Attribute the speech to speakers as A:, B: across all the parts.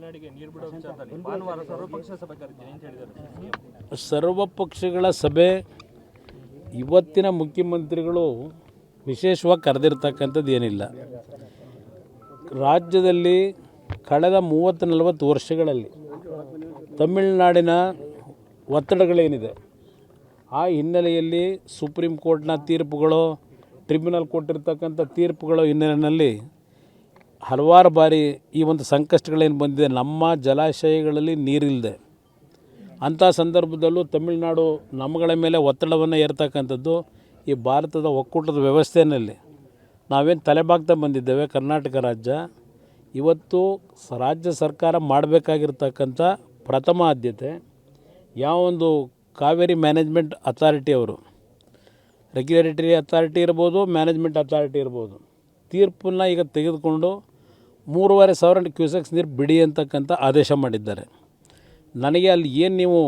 A: ತಮಿಳುನಾಡಿಗೆ ನೀರು ಬಿಡೋ ವಿಚಾರದಲ್ಲಿ ಭಾನುವಾರ ಸರ್ವಪಕ್ಷ ಸಭೆ ಕರೆದಿದ್ದೀನಿ ಅಂತ ಹೇಳಿದ್ದಾರೆ.
B: ಸರ್ವಪಕ್ಷಗಳ ಸಭೆ ಇವತ್ತಿನ ಮುಖ್ಯಮಂತ್ರಿಗಳು ವಿಶೇಷವಾಗಿ ಕರೆದಿರ್ತಕ್ಕಂಥದ್ದು ಏನಿಲ್ಲ. ರಾಜ್ಯದಲ್ಲಿ ಕಳೆದ 30-40 ವರ್ಷಗಳಲ್ಲಿ ತಮಿಳುನಾಡಿನ ಒತ್ತಡಗಳೇನಿದೆ ಆ ಹಿನ್ನೆಲೆಯಲ್ಲಿ ಸುಪ್ರೀಂ ಕೋರ್ಟ್ನ ತೀರ್ಪುಗಳು, ಟ್ರಿಬ್ಯುನಲ್ ಕೊಟ್ಟಿರ್ತಕ್ಕಂಥ ತೀರ್ಪುಗಳ ಹಿನ್ನೆಲೆಯಲ್ಲಿ ಹಲವಾರು ಬಾರಿ ಈ ಒಂದು ಸಂಕಷ್ಟಗಳೇನು ಬಂದಿದೆ, ನಮ್ಮ ಜಲಾಶಯಗಳಲ್ಲಿ ನೀರಿಲ್ಲದೆ ಅಂಥ ಸಂದರ್ಭದಲ್ಲೂ ತಮಿಳುನಾಡು ನಮ್ಮಗಳ ಮೇಲೆ ಒತ್ತಡವನ್ನು ಏರ್ತಕ್ಕಂಥದ್ದು ಈ ಭಾರತದ ಒಕ್ಕೂಟದ ವ್ಯವಸ್ಥೆಯಲ್ಲಿ ನಾವೇನು ತಲೆಬಾಗ್ತಾ ಬಂದಿದ್ದೇವೆ. ಕರ್ನಾಟಕ ರಾಜ್ಯ ಇವತ್ತು ರಾಜ್ಯ ಸರ್ಕಾರ ಮಾಡಬೇಕಾಗಿರ್ತಕ್ಕಂಥ ಪ್ರಥಮ ಆದ್ಯತೆ ಯಾವೊಂದು ಕಾವೇರಿ ಮ್ಯಾನೇಜ್ಮೆಂಟ್ ಅಥಾರಿಟಿ ಅವರು, ರೆಗ್ಯುಲೇಟರಿ ಅಥಾರಿಟಿ ಇರ್ಬೋದು, ಮ್ಯಾನೇಜ್ಮೆಂಟ್ ಅಥಾರಿಟಿ ಇರ್ಬೋದು, ತೀರ್ಪನ್ನು ಈಗ ತೆಗೆದುಕೊಂಡು 3,500 ಕ್ಯೂಸೆಕ್ಸ್ ನೀರು ಬಿಡಿ ಅಂತಕ್ಕಂಥ ಆದೇಶ ಮಾಡಿದ್ದಾರೆ. ನನಗೆ ಅಲ್ಲಿ ಏನು ನೀವು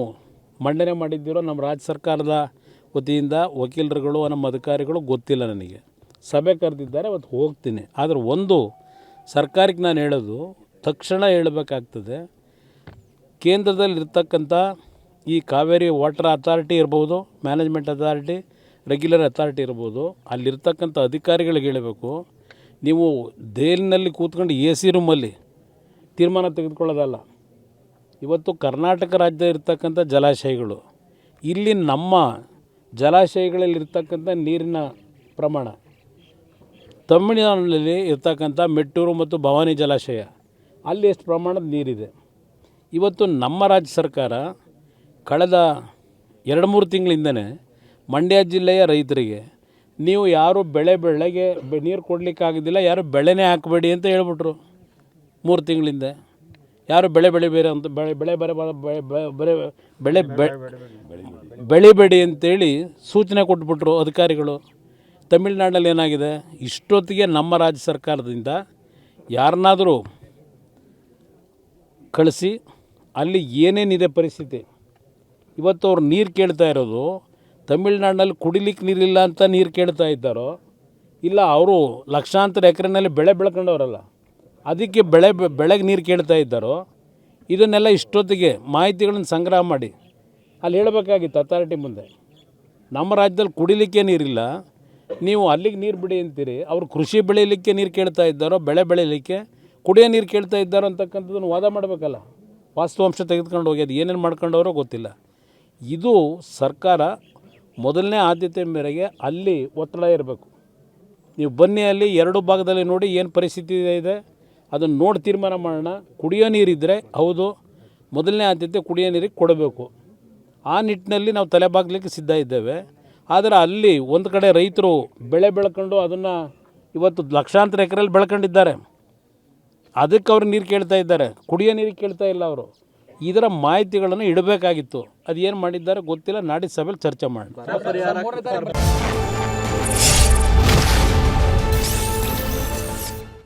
B: ಮಂಡನೆ ಮಾಡಿದ್ದೀರೋ ನಮ್ಮ ರಾಜ್ಯ ಸರ್ಕಾರದ ವತಿಯಿಂದ ವಕೀಲರುಗಳು, ನಮ್ಮ ಅಧಿಕಾರಿಗಳು ಗೊತ್ತಿಲ್ಲ. ನನಗೆ ಸಭೆ ಕರೆದಿದ್ದಾರೆ, ಅವತ್ತು ಹೋಗ್ತೀನಿ. ಆದರೆ ಒಂದು ಸರ್ಕಾರಕ್ಕೆ ನಾನು ಹೇಳೋದು, ತಕ್ಷಣ ಹೇಳಬೇಕಾಗ್ತದೆ, ಕೇಂದ್ರದಲ್ಲಿರ್ತಕ್ಕಂಥ ಈ ಕಾವೇರಿ ವಾಟರ್ ಅಥಾರಿಟಿ ಇರ್ಬೋದು, ಮ್ಯಾನೇಜ್ಮೆಂಟ್ ಅಥಾರಿಟಿ, ರೆಗ್ಯುಲರ್ ಅಥಾರಿಟಿ ಇರ್ಬೋದು, ಅಲ್ಲಿರ್ತಕ್ಕಂಥ ಅಧಿಕಾರಿಗಳಿಗೆ ಹೇಳಬೇಕು, ನೀವು ದೆಹಲಿನಲ್ಲಿ ಕೂತ್ಕೊಂಡು AC ರೂಮಲ್ಲಿ ತೀರ್ಮಾನ ತೆಗೆದುಕೊಳ್ಳೋದಲ್ಲ. ಇವತ್ತು ಕರ್ನಾಟಕ ರಾಜ್ಯ ಇರ್ತಕ್ಕಂಥ ಜಲಾಶಯಗಳು, ಇಲ್ಲಿ ನಮ್ಮ ಜಲಾಶಯಗಳಲ್ಲಿರ್ತಕ್ಕಂಥ ನೀರಿನ ಪ್ರಮಾಣ, ತಮಿಳುನಾಡಿನಲ್ಲಿ ಇರ್ತಕ್ಕಂಥ ಮೆಟ್ಟೂರು ಮತ್ತು ಭವಾನಿ ಜಲಾಶಯ ಅಲ್ಲಿ ಎಷ್ಟು ಪ್ರಮಾಣದ ನೀರಿದೆ. ಇವತ್ತು ನಮ್ಮ ರಾಜ್ಯ ಸರ್ಕಾರ ಕಳೆದ 2-3 ತಿಂಗಳಿಂದನೇ ಮಂಡ್ಯ ಜಿಲ್ಲೆಯ ರೈತರಿಗೆ ನೀವು ಯಾರು ಬೆಳೆಗೆ ನೀರು ಕೊಡಲಿಕ್ಕಾಗೋದಿಲ್ಲ, ಯಾರು ಬೆಳೆನೇ ಹಾಕಬೇಡಿ ಅಂತ ಹೇಳ್ಬಿಟ್ರು. 3 ತಿಂಗಳಿಂದ ಯಾರು ಬೆಳಿಬೇಡಿ ಅಂತ ಬೆಳಿಬೇಡಿ ಅಂತೇಳಿ ಸೂಚನೆ ಕೊಟ್ಬಿಟ್ರು ಅಧಿಕಾರಿಗಳು. ತಮಿಳುನಾಡಲ್ಲಿ ಏನಾಗಿದೆ, ಇಷ್ಟೊತ್ತಿಗೆ ನಮ್ಮ ರಾಜ್ಯ ಸರ್ಕಾರದಿಂದ ಯಾರನ್ನಾದರೂ ಕಳಿಸಿ ಅಲ್ಲಿ ಏನೇನಿದೆ ಪರಿಸ್ಥಿತಿ, ಇವತ್ತು ಅವ್ರು ನೀರು ಕೇಳ್ತಾ ಇರೋದು ತಮಿಳುನಾಡಿನಲ್ಲಿ ಕುಡಿಲಿಕ್ಕೆ ನೀರಿಲ್ಲ ಅಂತ ನೀರು ಕೇಳ್ತಾ ಇದ್ದಾರೋ, ಇಲ್ಲ ಅವರು ಲಕ್ಷಾಂತರ ಎಕರೆನಲ್ಲಿ ಬೆಳೆ ಬೆಳ್ಕೊಂಡವರಲ್ಲ ಅದಕ್ಕೆ ಬೆಳೆಗೆ ನೀರು ಕೇಳ್ತಾ ಇದ್ದಾರೋ, ಇದನ್ನೆಲ್ಲ ಇಷ್ಟೊತ್ತಿಗೆ ಮಾಹಿತಿಗಳನ್ನು ಸಂಗ್ರಹ ಮಾಡಿ ಅಲ್ಲಿ ಹೇಳಬೇಕಾಗಿತ್ತು ಅಥಾರಿಟಿ ಮುಂದೆ. ನಮ್ಮ ರಾಜ್ಯದಲ್ಲಿ ಕುಡಿಲಿಕ್ಕೆ ನೀರಿಲ್ಲ, ನೀವು ಅಲ್ಲಿಗೆ ನೀರು ಬಿಡಿ ಅಂತೀರಿ. ಅವರು ಕೃಷಿ ಬೆಳೀಲಿಕ್ಕೆ ನೀರು ಕೇಳ್ತಾ ಇದ್ದಾರೋ, ಬೆಳೆ ಬೆಳೀಲಿಕ್ಕೆ ಕುಡಿಯೋ ನೀರು ಕೇಳ್ತಾ ಇದ್ದಾರೋ ಅಂತಕ್ಕಂಥದ್ದನ್ನು ವಾದ ಮಾಡಬೇಕಲ್ಲ. ವಾಸ್ತವಾಂಶ ತೆಗೆದುಕೊಂಡು ಹೋಗಿ ಅದು ಏನೇನು ಮಾಡ್ಕೊಂಡವರೋ ಗೊತ್ತಿಲ್ಲ. ಇದು ಸರ್ಕಾರ ಮೊದಲನೇ ಆದ್ಯತೆ ಮೇರೆಗೆ ಅಲ್ಲಿ ಒತ್ತಡ ಇರಬೇಕು. ನೀವು ಬನ್ನಿ ಅಲ್ಲಿ 2 ಭಾಗದಲ್ಲಿ ನೋಡಿ ಏನು ಪರಿಸ್ಥಿತಿ ಇದೆ ಅದನ್ನು ನೋಡಿ ತೀರ್ಮಾನ ಮಾಡೋಣ. ಕುಡಿಯೋ ನೀರಿದ್ದರೆ ಹೌದು, ಮೊದಲನೇ ಆದ್ಯತೆ ಕುಡಿಯೋ ನೀರಿಗೆ ಕೊಡಬೇಕು. ಆ ನಿಟ್ಟಿನಲ್ಲಿ ನಾವು ತಲೆಬಾಗಲಿಕ್ಕೆ ಸಿದ್ಧ ಇದ್ದೇವೆ. ಆದರೆ ಅಲ್ಲಿ ಒಂದು ಕಡೆ ರೈತರು ಬೆಳೆ ಬೆಳ್ಕೊಂಡು ಅದನ್ನು ಇವತ್ತು ಲಕ್ಷಾಂತರ ಎಕರೆಯಲ್ಲಿ ಬೆಳ್ಕೊಂಡಿದ್ದಾರೆ, ಅದಕ್ಕೆ ಅವ್ರು ನೀರು ಕೇಳ್ತಾ ಇದ್ದಾರೆ, ಕುಡಿಯೋ ನೀರಿಗೆ ಕೇಳ್ತಾ ಇಲ್ಲ. ಅವರು ಇದರ ಮಾಹಿತಿಗಳನ್ನು ಇಡಬೇಕಾಗಿತ್ತು. ಅದು ಏನು ಮಾಡಿದ್ದಾರೆ ಗೊತ್ತಿಲ್ಲ. ನಾಡಿದ್ದು ಸಭೆಯಲ್ಲಿ ಚರ್ಚೆ ಮಾಡೋಣ.